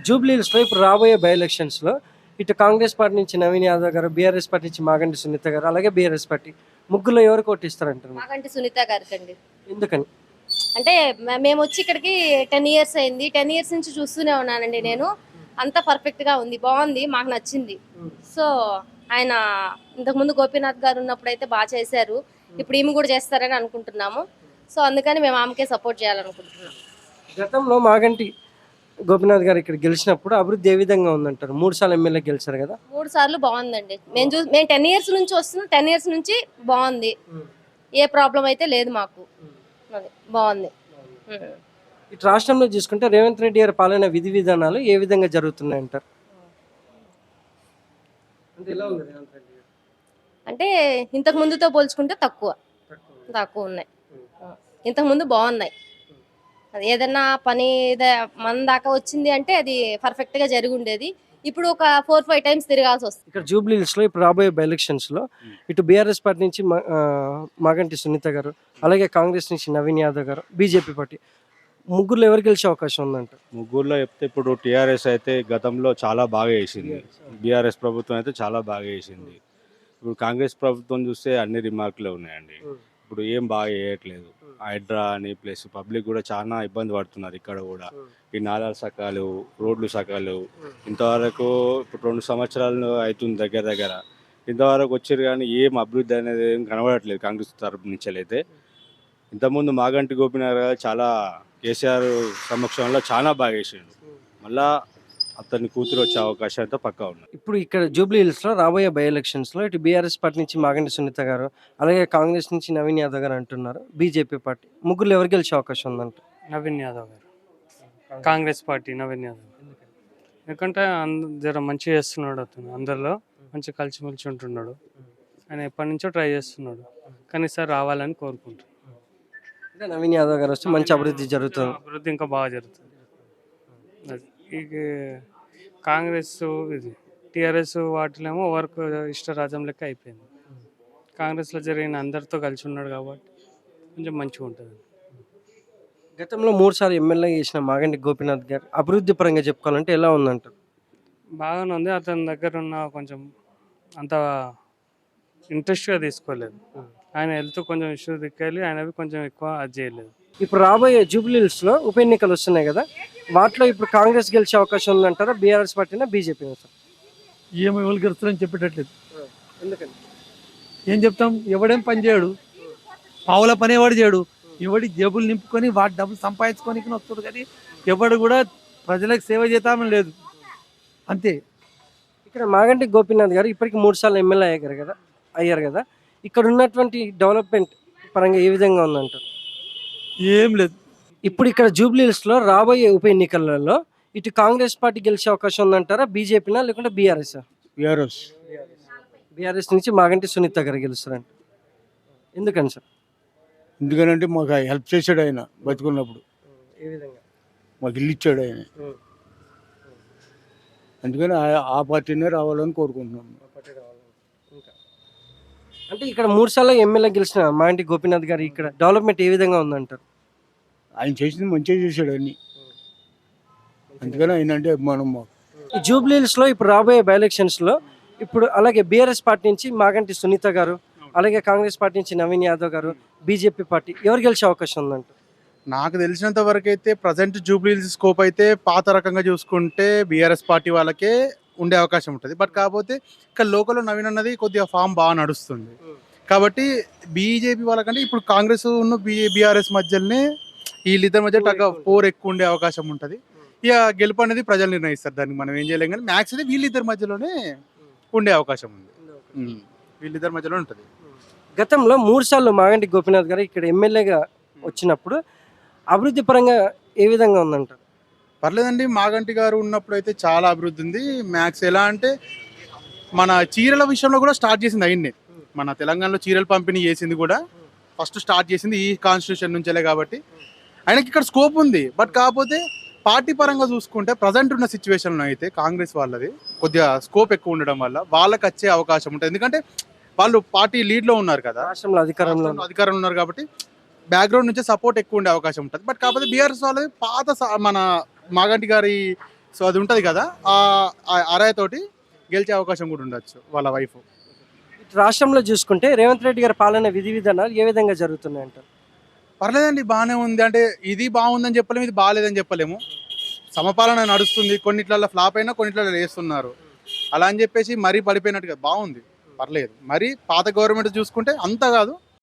జూబ్లీహిల్స్‌లో ఇప్పుడు రాబోయే బై ఎలక్షన్స్‌లో ఇటు కాంగ్రెస్ పార్టీ నుంచి నవీన్ యాదవ్ గారు, బీఆర్ఎస్ పార్టీ నుంచి మాగంటి సునీత గారు, అలాగే బీఆర్ఎస్ పార్టీ ముగ్గురులో ఎవరికి ఓటిస్తారంటారు మీరు? మాగంటి సునీత గారికండి. ఎందుకని? అంటే మేమొచ్చి ఇక్కడికి 10 ఇయర్స్ అయింది. 10 ఇయర్స్ నుంచి చూస్తూనే ఉన్నానండి నేను. అంతా పర్ఫెక్ట్‌గా ఉంది. బావుంది. మాకు నచ్చింది. సో, ఆయన ఇంతకుముందు గోపీనాథ్ గారు ఉన్నప్పుడైతే చేశారు. ఇప్పుడు ఈమె కూడా చేస్తారని అనుకుంటున్నాము. సో, అందుకని మేము ఆమెకే సపోర్ట్ చేయాలనుకుంటున్నాం. గతంలో మాగంటి గోపీనాథ్ గారు ఇక్కడ గెలిచినప్పుడు అభివృద్ధి ఏ విధంగా ఉందంటారు? 3 సార్లు ఎమ్మెల్యే గెలిచారు కదా! 3 సార్లు బావుందండి. మేము 10 ఇయర్స్ నుంచి వస్తున్నాం. 10 ఇయర్స్ నుంచి బావుంది. ఏ ప్రాబ్లమ్ అయితే లేదు మాకు. అది బావుంది. ఇటు రాష్ట్రంలో చూసుకుంటే రేవంత్ రెడ్డి గారి పాలన విధి విధానాలు ఏ విధంగా జరుగుతున్నాయంటారు? అంటే ఎలా ఉంది రేవంత్ రెడ్డి గారు? అంటే ఇంతకు ముందుతో పోల్చుకుంటే తక్కువ ఉన్నాయి. ఇంతకు ముందు బాగున్నాయి. అది ఏదన్నా పని మన దాకా వచ్చింది అంటే అది పర్ఫెక్ట్ గా జరిగి ఉండేది. ఇప్పుడు ఒక 4-5 టైమ్స్ తిరగాల్సి వస్తుంది. ఇక్కడ జూబ్లీహిల్స్‌లో ఇప్పుడు రాబోయే బై ఎలక్షన్స్‌లో ఇటు బీఆర్ఎస్ పార్టీ నుంచి మాగంటి సునీత గారు, అలాగే కాంగ్రెస్ నుంచి నవీన్ యాదవ్ గారు, బీజేపీ పార్టీ ముగ్గురులో ఎవరు గెలిచే అవకాశం ఉందంటారు? ముగ్గురులో చెప్తే ఇప్పుడు టీఆర్ఎస్ అయితే గతంలో చాలా బాగా చేసింది. బీఆర్ఎస్ ప్రభుత్వం అయితే చాలా బాగా చేసింది. ఇప్పుడు కాంగ్రెస్ ప్రభుత్వం చూస్తే అన్ని రిమార్కులే ఉన్నాయండి. ఇప్పుడు ఏం బాగా చేయట్లేదు. హైడ్రా అని ప్లస్ పబ్లిక్ కూడా చాలా ఇబ్బంది పడుతున్నారు ఇక్కడ కూడా. ఈ నాలాల సకాలు, రోడ్లు సకాలు ఇంతవరకు ఇప్పుడు 2 సంవత్సరాలు అవుతుంది దగ్గర. ఇంతవరకు వచ్చారు కానీ ఏం అభివృద్ధి అనేది ఏం కనబడట్లేదు కాంగ్రెస్ తరపు నుంచి అయితే. ఇంతకుముందు మాగంటి గోపీనాథ్ గారు చాలా కేసీఆర్ సమక్షంలో చాలా బాగా చేసిండు. మళ్ళా అతని కూతురు వచ్చే అవకాశం అయితే పక్కా ఉన్నాయి. ఇప్పుడు ఇక్కడ జూబ్లీహిల్స్‌లో రాబోయే బై ఎలక్షన్స్‌లో ఇటు బీఆర్ఎస్ పార్టీ నుంచి మాగంటి సునీత గారు, అలాగే కాంగ్రెస్ నుంచి నవీన్ యాదవ్ గారు అంటున్నారు. బీజేపీ పార్టీ ముగ్గురులో ఎవరు గెలిచే అవకాశం ఉందంటారు? నవీన్ యాదవ్ గారు, కాంగ్రెస్ పార్టీ నవీన్ యాదవ్. ఎందుకంటే జర మంచిగా చేస్తున్నాడు అతను, అందరిలో మంచి కలిసిమెలిసి ఉంటున్నాడు. ఆయన ఎప్పటి నుంచో ట్రై చేస్తున్నాడు, కానీ ఈసారి రావాలని కోరుకుంటున్నాను. అంటే నవీన్ యాదవ్ గారు వస్తే మంచి అభివృద్ధి జరుగుతుంది. అభివృద్ధి ఇంకా బాగా జరుగుతుంది. అది ఇక కాంగ్రెస్ ఇది టీఆర్ఎస్ వాటిలేమో వర్క్ ఇష్టరాజ్యం లెక్క అయిపోయింది. కాంగ్రెస్లో జరిగిన అందరితో కలిసి ఉన్నాడు కాబట్టి కొంచెం మంచిగా ఉంటుంది. గతంలో 3 సార్లు ఎమ్మెల్యే చేసిన మాగంటి గోపీనాథ్ గారు అభివృద్ధి పరంగా చెప్పుకోవాలంటే ఎలా ఉందంటారు? బాగానే ఉంది. అతని దగ్గర ఉన్న కొంచెం అంత ఇంట్రెస్ట్గా తీసుకోలేదు. ఆయన హెల్త్ కొంచెం ఇష్యూ దిక్కాలి, ఆయనవి కొంచెం ఎక్కువ అది చేయలేదు. ఇప్పుడు రాబోయే జూబ్లీహిల్స్‌లో ఉప ఎన్నికలు వస్తున్నాయి కదా! వాటిలో ఇప్పుడు కాంగ్రెస్ గెలిచే అవకాశం ఉందంటారా? బీఆర్ఎస్ పార్టీనా, బీజేపీనా సార్? ఏమో ఎవరు గెలుస్తారని చెప్పేటట్లేదు. ఎందుకని? ఏం చెప్తాం, ఎవడేం పని చేయడు, పావుల పని ఎవడు చేయడు. ఎవడి జేబులు నింపుకొని వాటి డబ్బులు సంపాదించుకొని వస్తాడు, కానీ ఎవడు కూడా ప్రజలకు సేవ చేద్దామని లేదు. అంతే. ఇక్కడ మాగంటి గోపీనాథ్ గారు ఇప్పటికి 3 సార్లు ఎమ్మెల్యే అయ్యారు కదా! ఇక్కడ ఉన్నటువంటి డెవలప్మెంట్ పరంగా ఏ విధంగా ఉందంటారు? ఏం లేదు. ఇప్పుడు ఇక్కడ జూబ్లీహిల్స్‌లో రాబోయే ఉప ఎన్నికలలో ఇటు కాంగ్రెస్ పార్టీ గెలిచే అవకాశం ఉందంటారా? బీజేపీనా లేకుంటే బీఆర్ఎస్‌ా? బీఆర్ఎస్ నుంచి మాగంటి సునీత గారు గెలుస్తారంట. ఎందుకని సార్? ఎందుకనంటే మాకు హెల్ప్ చేశాడు ఆయన బతుకున్నప్పుడు. ఏ విధంగా? మాకు ఇల్లు ఇచ్చాడు ఆయన. అందుకని ఆ పార్టీనే రావాలని కోరుకుంటున్నాం. అంటే ఇక్కడ 3 సార్లు ఎమ్మెల్యే గెలిచిన మాగంటి గోపీనాథ్ గారు ఇక్కడ డెవలప్మెంట్ ఏ విధంగా ఉందంటారు? ఆయన చేసింది మంచిగా చేశాడు అన్ని. అందుకని ఆయన అంటే అభిమానం మాకు. ఈ జూబ్లీహిల్స్‌లో ఇప్పుడు రాబోయే బై ఎలక్షన్స్‌లో ఇప్పుడు అలాగే బీఆర్ఎస్ పార్టీ నుంచి మాగంటి సునీత గారు, అలాగే కాంగ్రెస్ పార్టీ నుంచి నవీన్ యాదవ్ గారు, బీజేపీ పార్టీ ఎవరు గెలిచే అవకాశం ఉందంటారు? నాకు తెలిసినంత వరకు అయితే ప్రజెంట్ జూబ్లీహిల్స్ స్కోప్ అయితే పాత రకంగా చూసుకుంటే బీఆర్ఎస్ పార్టీ వాళ్ళకే ఉండే అవకాశం ఉంటుంది. బట్ కాకపోతే ఇక్కడ లోకల్లో నవీన్ అన్నది కొద్దిగా ఫామ్ బాగా నడుస్తుంది కాబట్టి బీజేపీ వాళ్ళకంటే ఇప్పుడు కాంగ్రెస్ ఉన్న బీఆర్ఎస్ మధ్యలోనే వీళ్ళిద్దరి మధ్య పోర్ ఎక్కువ ఉండే అవకాశం ఉంటుంది. ఇక గెలుపు అనేది ప్రజలు నిర్ణయిస్తారు, దానికి మనం ఏం చేయలేం. కానీ మ్యాక్స్ అయితే వీళ్ళిద్దరి మధ్యలోనే ఉండే అవకాశం ఉంది. వీళ్ళిద్దరి మధ్యలో ఉంటుంది. గతంలో 3 సార్లు మాగంటి గోపీనాథ్ గారు ఇక్కడ ఎమ్మెల్యేగా వచ్చినప్పుడు అభివృద్ధి పరంగా ఏ విధంగా ఉందంటారు? పర్లేదండి, మాగంటి గారు ఉన్నప్పుడు అయితే చాలా అభివృద్ధి ఉంది. మ్యాక్స్ ఎలా అంటే మన చీరల విషయంలో కూడా స్టార్ట్ చేసింది ఆయన్నే. మన తెలంగాణలో చీరలు పంపిణీ చేసింది కూడా ఫస్ట్ స్టార్ట్ చేసింది ఈ కాన్స్టిట్యూషన్ నుంచే కాబట్టి ఆయనకి ఇక్కడ స్కోప్ ఉంది. బట్ కాకపోతే పార్టీ పరంగా చూసుకుంటే ప్రజెంట్ ఉన్న సిచ్యువేషన్లో అయితే కాంగ్రెస్ వాళ్ళది కొద్దిగా స్కోప్ ఎక్కువ ఉండడం వల్ల వాళ్ళకి వచ్చే అవకాశం ఉంటుంది. ఎందుకంటే వాళ్ళు పార్టీ లీడ్లో ఉన్నారు కదా, రాష్ట్రంలో అధికారంలో ఉన్నారు కాబట్టి బ్యాక్గ్రౌండ్ నుంచి సపోర్ట్ ఎక్కువ ఉండే అవకాశం ఉంటుంది. బట్ కాకపోతే బీఆర్ఎస్ వాళ్ళది పాత మన మాగంటి గారి సో అది ఉంటుంది కదా ఆ అరాయతోటి గెలిచే అవకాశం కూడా ఉండొచ్చు వాళ్ళ వైఫ్. ఇటు రాష్ట్రంలో చూసుకుంటే రేవంత్ రెడ్డి గారి పాలన విధి విధానాలు ఏ విధంగా జరుగుతున్నాయి అంటారు? పర్లేదండి, బాగానే ఉంది. అంటే ఇది బాగుందని చెప్పలేము, ఇది బాగాలేదని చెప్పలేము. సమపాలన నడుస్తుంది. కొన్నిట్లలో ఫ్లాప్ అయినా కొన్నిట్లలో వేస్తున్నారు. అలా అని చెప్పేసి మరీ పడిపోయినట్టుగా బాగుంది, పర్లేదు. మరి పాత గవర్నమెంట్ చూసుకుంటే అంత కాదు,